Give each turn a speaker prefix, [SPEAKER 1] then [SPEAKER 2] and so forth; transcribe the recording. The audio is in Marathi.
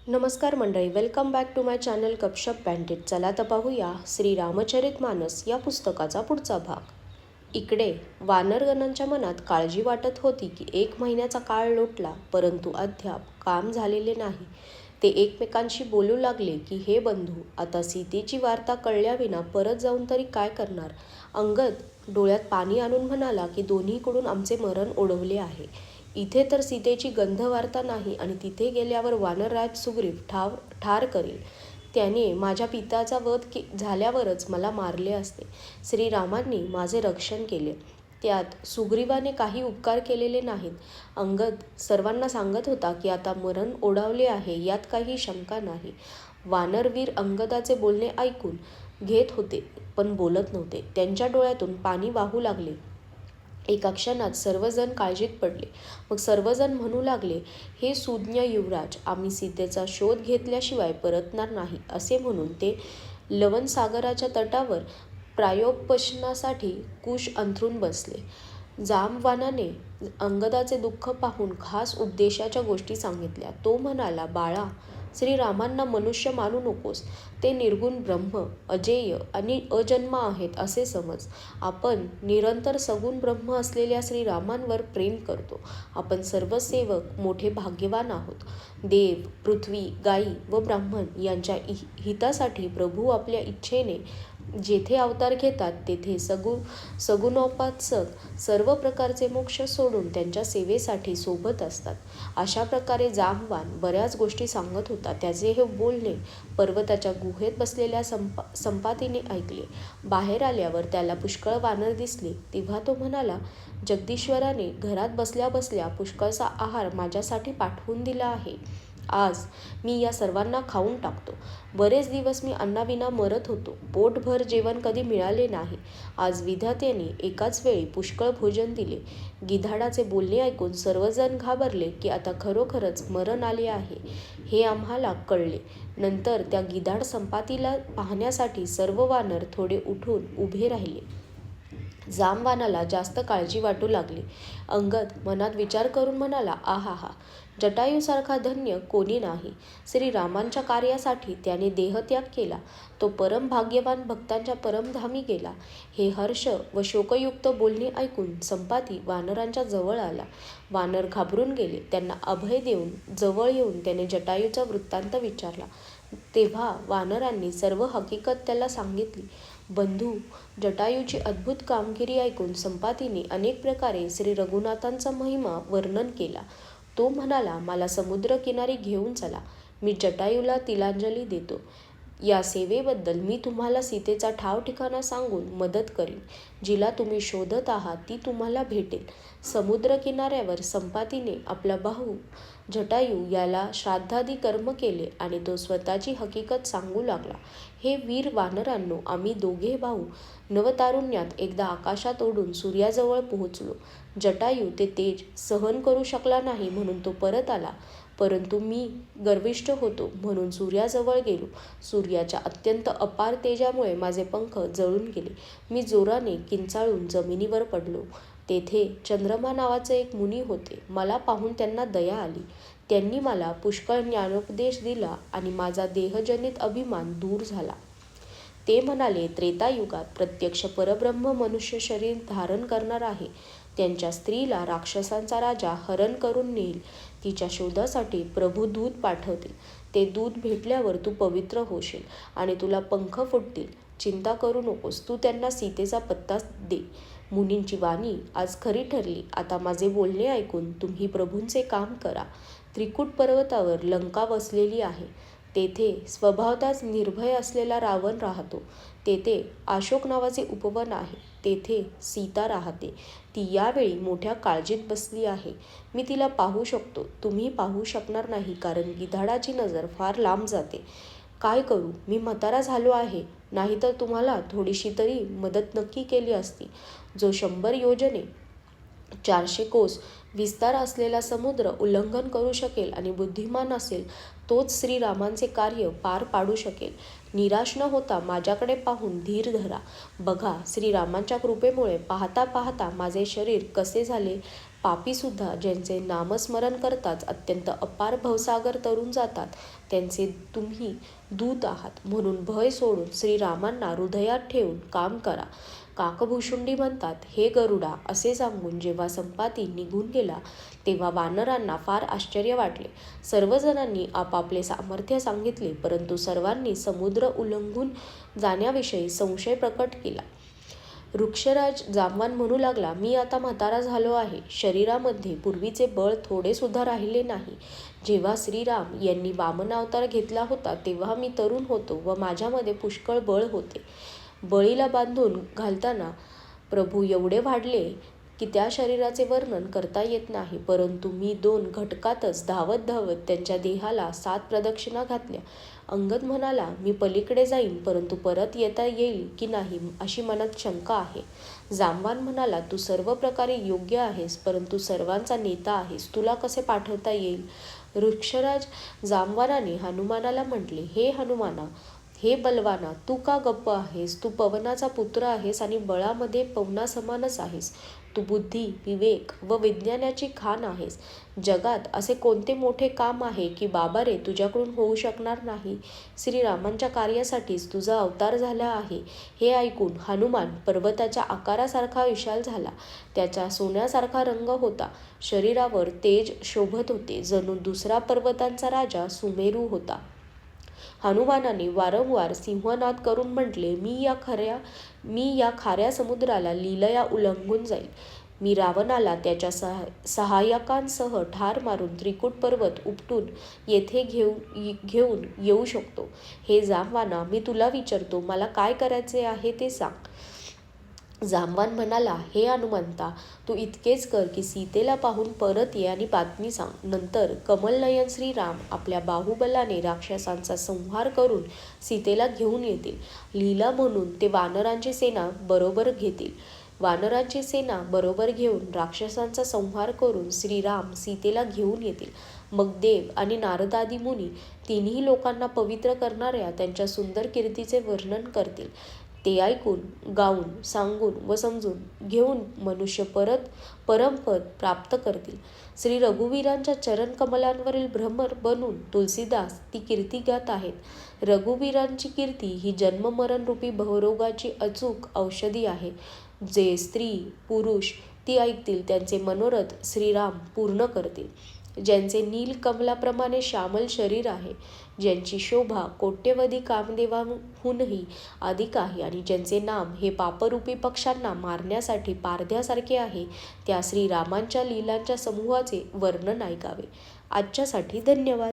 [SPEAKER 1] नमस्कार मंडळी, welcome back to my channel Gapshap पॅन्टेड. चला तर पाहूया श्री रामचरितमानस या पुस्तकाचा पुढचा भाग. इकडे वानरगणांच्या मनात काळजी वाटत होती की 1 महिन्याचा काळ लोटला, परंतु अद्याप काम झालेले नाही. ते एकमेकांशी बोलू लागले की हे बंधू, आता सीतेची वार्ता कळल्याविना परत जाऊन तरी काय करणार. अंगद डोळ्यात पाणी आणून म्हणाला की दोन्हीकडून आमचे मरण ओढवले आहे. इथे तर सीतेची गंधवार्ता नाही आणि तिथे गेल्यावर वानरराज सुग्रीव ठार करेल. त्याने माझ्या पित्याचा वध झाल्यावरच मला मारले असते. श्रीरामांनी माझे रक्षण केले, त्यात सुग्रीवाने काही उपकार केलेले नाहीत. अंगद सर्वांना सांगत होता की आता मरण ओढावले आहे, यात काही शंका नाही. वानरवीर अंगदाचे बोलणे ऐकून घेत होते पण बोलत नव्हते. त्यांच्या डोळ्यातून पाणी वाहू लागले. एका क्षणात सर्वजण काळजीत पडले. मग सर्वजण म्हणू लागले, हे सुज्ञ युवराज, आम्ही सीतेचा शोध घेतल्याशिवाय परतणार नाही. असे म्हणून ते लवणसागराच्या तटावर प्रायोपवेशनासाठी कुश अंथरून बसले. जांबवानाने अंगदाचे दुःख पाहून खास उपदेशाच्या गोष्टी सांगितल्या. तो म्हणाला, बाळा, श्रीरामांना मनुष्य मानू नकोस. ते निर्गुण ब्रह्म, अजेय आणि अजन्मा आहेत असे समज. आपण निरंतर सगुण ब्रह्म असलेल्या श्रीरामांवर प्रेम करतो. आपण सर्व सेवक मोठे भाग्यवान आहोत. देव, पृथ्वी, गायी व ब्राह्मण यांच्या हितासाठी प्रभू आपल्या इच्छेने जेथे अवतार घेतात तेथे सगुणोपासक सर्व प्रकारचे मोक्ष सोडून त्यांच्या सेवेसाठी सोबत असतात. अशा प्रकारे जांबवान बऱ्याच गोष्टी सांगत होता. त्याचे हे बोलणे पर्वताच्या गुहेत बसलेल्या संपातीने ऐकले. बाहेर आल्यावर त्याला पुष्कळ वानर दिसले. तेव्हा तो म्हणाला, जगदीश्वराने घरात बसल्या बसल्या पुष्कळसा आहार माझ्यासाठी पाठवून दिला आहे. आज मी या सर्वांना खाऊन टाकतो. बरेच दिवस मी अन्नाविना मरत होतो. पोटभर जेवण कधी मिळाले नाही. आज विधात्याने एकाच वेळी पुष्कळ भोजन दिले. गिधाडाचे बोलणे ऐकून सर्वजण घाबरले की आता खरोखरच मरण आले आहे हे आम्हाला कळले. नंतर त्या गिधाड संपातीला पाहण्यासाठी सर्व वानर थोडे उठून उभे राहिले. जांबवानाला जास्त काळजी वाटू लागली. अंगद मनात विचार करून म्हणाला, आहाहा, जटायूसारखा धन्य कोणी नाही. श्रीरामांच्या कार्यासाठी त्याने देहत्याग केला. तो परम भाग्यवान भक्तांच्या परमधामी गेला. हे हर्ष व शोकयुक्त बोलणे ऐकून संपाती वानरांच्या जवळ आला. वानर घाबरून गेले. त्यांना अभय देऊन जवळ येऊन त्याने जटायूचा वृत्तांत विचारला. तेव्हा वानरांनी सर्व हकीकत त्याला सांगितली. बंधू, जटायूची अद्भुत कामगिरी ऐकून संपातीने अनेक प्रकारे श्री रघुनाथांचा महिमा वर्णन केला. तो म्हणाला, मला समुद्रकिनारी घेऊन चला. मी जटायूला तिलांजली देतो. या सेवेबद्दल मी तुम्हाला सीतेचा ठाव ठिकाणा सांगून मदत करीन. जिला तुम्ही शोधत आहात ती तुम्हाला भेटेल. समुद्रकिनाऱ्यावर संपातीने आपला भाऊ जटायू याला श्राद्धादी कर्म केले आणि तो स्वतःची हकीकत सांगू लागला. हे वीर वानरांनो, आम्ही दोघे भाऊ नवतारुण्यात एकदा आकाशात ओढून सूर्याजवळ पोहोचलो. जटायू ते तेज सहन करू शकला नाही म्हणून तो परत आला, परंतु मी गर्विष्ठ होतो म्हणून सूर्याजवळ गेलो. सूर्याच्या अत्यंत अपार तेजामुळे माझे पंख जळून गेले. मी जोराने किंचाळून जमिनीवर पडलो. तेथे चंद्रमा नावाचे एक मुनी होते. मला पाहून त्यांना दया आली. त्यांनी मला पुष्कळ ज्ञानोपदेश दिला आणि माझा देहजनित अभिमान दूर झाला. ते म्हणाले, त्रेतायुगात प्रत्यक्ष परब्रह्म मनुष्य शरीर धारण करणार आहे. त्यांच्या स्त्रीला राक्षसांचा राजा हरण करून नेईल. तिच्या शोधासाठी प्रभू दूत पाठवतील. ते दूत भेटल्यावर तू पवित्र होशील आणि तुला पंख फुटतील. चिंता करू नकोस, तू त्यांना सीतेचा पत्ता दे. मुनींची वाणी आज खरी ठरली. आता माझे बोलणे ऐकून तुम्ही प्रभूंचे काम करा. त्रिकूट पर्वतावर लंका वसलेली आहे. तेथे स्वभावताच निर्भय असलेला रावण राहतो. तेथे अशोक नावाचे उपवन आहे. तेथे सीता राहते. ती यावेळी मोठ्या काळजीत बसली आहे. मी तिला पाहू शकतो, तुम्ही पाहू शकणार नाही, कारण गिधाडाची नजर फार लांब जाते. काय करू, मी म्हातारा झालो आहे. नाहीतर तुम्हाला थोडीशी तरी मदत नक्की केली असती. जो 100 योजने 400 कोस विस्तार असलेला समुद्र उल्लंघन करू शकेल आणि बुद्धिमान असेल तोच श्रीरामांचे कार्य पार पाडू शकेल. निराश न होता माझ्याकडे पाहून धीर धरा. बघा, श्रीरामांच्या कृपेमुळे पाहता पाहता माझे शरीर कसे झाले. पापीसुद्धा ज्यांचे नामस्मरण करताच अत्यंत अपार भवसागर तरून जातात, त्यांचे तुम्ही दूत आहात. म्हणून भय सोडून श्रीरामांना हृदयात ठेवून काम करा. काकभूषुंडी म्हणतात, हे गरुडा, असे सांगून जेव्हा संपाती निघून गेला तेव्हा वानरांना फार आश्चर्य वाटले. सर्वजणांनी आपापले सामर्थ्य सांगितले, परंतु सर्वांनी समुद्र उल्लंघून जाण्याविषयी संशय प्रकट केला. वृक्षराज जांबवान म्हणू लागला, मी आता म्हातारा झालो आहे. शरीरामध्ये पूर्वीचे बळ थोडे सुद्धा राहिले नाही. जेव्हा श्रीराम यांनी वामनावतार घेतला होता तेव्हा मी तरुण होतो व माझ्यामध्ये पुष्कळ बळ होते. बळीला बांधून घालताना प्रभू एवढे वाढले की त्या शरीराचे वर्णन करता येत नाही. परंतु मी 2 घटकातच धावत धावत त्यांच्या देहाला 7 प्रदक्षिणा घातल्या. अंगद म्हणाला, मी पलीकडे जाईन, परंतु परत येता येईल की नाही अशी मनात शंका आहे. जांबवान म्हणाला, तू सर्व प्रकारे योग्य आहेस, परंतु सर्वांचा नेता आहेस, तुला कसे पाठवता येईल? वृक्षराज जांबवानाने हनुमानाला म्हटले, हे हनुमाना, हे बलवाना, तू का गप्प आहेस? तू पवनाचा पुत्र आहेस आणि बळामध्ये पवनासमानच आहेस. तू बुद्धी, विवेक व विज्ञानाची खाण आहेस. जगात असे कोणते मोठे काम आहे की बाबा रे तुझ्याकडून होऊ शकणार नाही? श्रीरामांच्या कार्यासाठीच तुझा अवतार झाला आहे. हे ऐकून हनुमान पर्वताच्या आकारासारखा विशाल झाला. त्याचा सोन्यासारखा रंग होता. शरीरावर तेज शोभत होते, जणू दुसरा पर्वतांचा राजा सुमेरू होता. हनुमानाने वारंवार सिंहनाद करून म्हटले, मी या खाऱ्या समुद्राला लीलया उल्लंघून जाईल. मी रावणाला त्याच्या सहाय्यकांसह ठार मारून त्रिकूट पर्वत उपटून येथे घेऊन येऊ शकतो. हे जांबवाना, मी तुला विचारतो, मला काय करायचे आहे ते सांग. जांबवान म्हणाला, हे हनुमंता, तू इतकेच कर की सीतेला पाहून परत ये आणि बातमी सांग. नंतर कमलनयन श्रीराम आपल्या बाहुबलाने राक्षसांचा संहार करून सीतेला घेऊन येतील. लीला म्हणून ते वानरांची सेना बरोबर घेतील. वानरांची सेना बरोबर घेऊन राक्षसांचा संहार करून श्रीराम सीतेला घेऊन येतील. मग देव आणि नारदादी मुनी तिन्ही लोकांना पवित्र करणाऱ्या त्यांच्या सुंदर कीर्तीचे वर्णन करतील. ते ऐकून, गाऊन, सांगून व समजून घेऊन मनुष्य परमपद प्राप्त करतील. श्री रघुवीरांच्या चरणकमलांवरील भ्रमर बनून तुलसीदास ती कीर्ती गात आहेत. रघुवीरांची कीर्ती ही जन्ममरण रूपी भवरोगाची अचूक औषधी आहे. जे स्त्री पुरुष ती ऐकतील त्यांचे मनोरथ श्रीराम पूर्ण करतील. ज्यांचे नील कमलाप्रमाणे श्यामल शरीर आहे, ज्यांची शोभा कोट्यवधी कामदेवांहूनही अधिक आहे आणि ज्यांचे नाम हे पापरूपी पक्ष्यांना मारण्यासाठी पारध्यासारखे आहे, त्या श्रीरामांच्या लीलांच्या समूहाचे वर्णन ऐकावे. आजच्यासाठी धन्यवाद.